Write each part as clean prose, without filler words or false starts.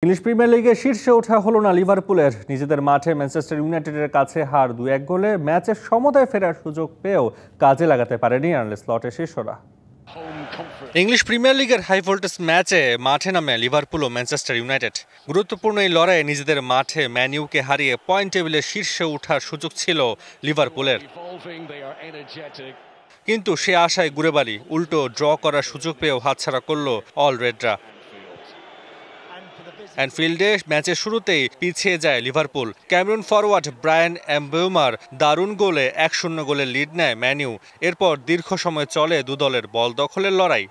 English premier লিগে শীর্ষে ওঠা হলো না লিভারপুলের। নিজেদের মাঠে ম্যানচেস্টার ইউনাইটেডের কাছে হার 2-1 গোলে ম্যাচের সমতায় ফেরার সুযোগ পেয়েও কাজে লাগাতে পারেনি আর্নে স্লটের শিষ্যরা। ইংলিশ প্রিমিয়ার লিগের হাই ভোল্টেজ ম্যাচে মাঠে নামে লিভারপুল ও ম্যানচেস্টার ইউনাইটেড। গুরুত্বপূর্ণ এই লড়াইয়ে নিজেদের মাঠে ম্যান ইউকে হারিয়ে পয়েন্ট টেবিলের শীর্ষে ওঠার সুযোগ ছিল লিভারপুলের, কিন্তু সে আশায় ঘুরে বাড়ি উল্টো ড্র করার সুযোগ পেয়েও হাতছাড়া করল অল রেডরা। অ্যানফিল্ডে ম্যাচের শুরুতেই পিছিয়ে যায় লিভারপুল। ক্যামেরুন ফরওয়ার্ড ব্রায়ান এমবেউমার দারুণ গোলে 1-0 গোলের লিড নেয় ম্যান ইউ। এরপর দীর্ঘ সময় চলে দু দলের বল দখলের লড়াই।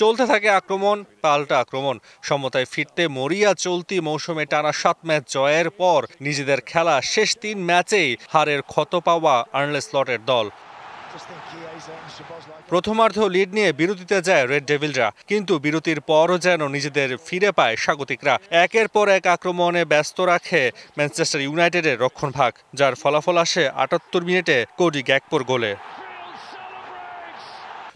চলতে থাকে আক্রমণ পাল্টা আক্রমণ। সমতায় ফিরতে মরিয়া চলতি মৌসুমে টানা 7 ম্যাচ জয়ের পর নিজেদের খেলা শেষ 3 ম্যাচেই হারের ক্ষত পাওয়া আর্নে স্লটের দল। প্রথমার্ধ লিড নিয়ে বিরতিতে যায় রেড ডেভিলরা, কিন্তু বিরতির পরও যেন নিজেদের ফিরে পায় স্বাগতিকরা। একের পর এক আক্রমণে ব্যস্ত রাখে ম্যানচেস্টার ইউনাইটেডের রক্ষণভাগ, যার ফলাফল আসে 78 মিনিটে কোডি গ্যাকপোর গোলে।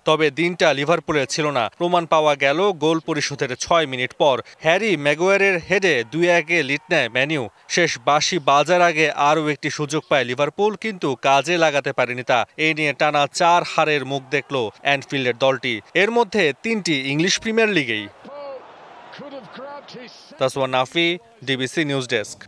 তবে দিনটা লিভারপুলের ছিল না। প্রমাণ পাওয়া গেল গোল পরিশোধের 6 মিনিট পর। হ্যারি ম্যাগুয়ারের হেডে 2-1 লিড নেয় ম্যান ইউ। শেষ বাঁশি বাজার আগে আরও একটি সুযোগ পায় লিভারপুল, কিন্তু কাজে লাগাতে পারেনি তা। এই নিয়ে টানা 4 হারের মুখ দেখল অ্যানফিল্ডের দলটি, এর মধ্যে 3টি ইংলিশ প্রিমিয়ার লিগেই। Taswa Nafi, DBC news desk.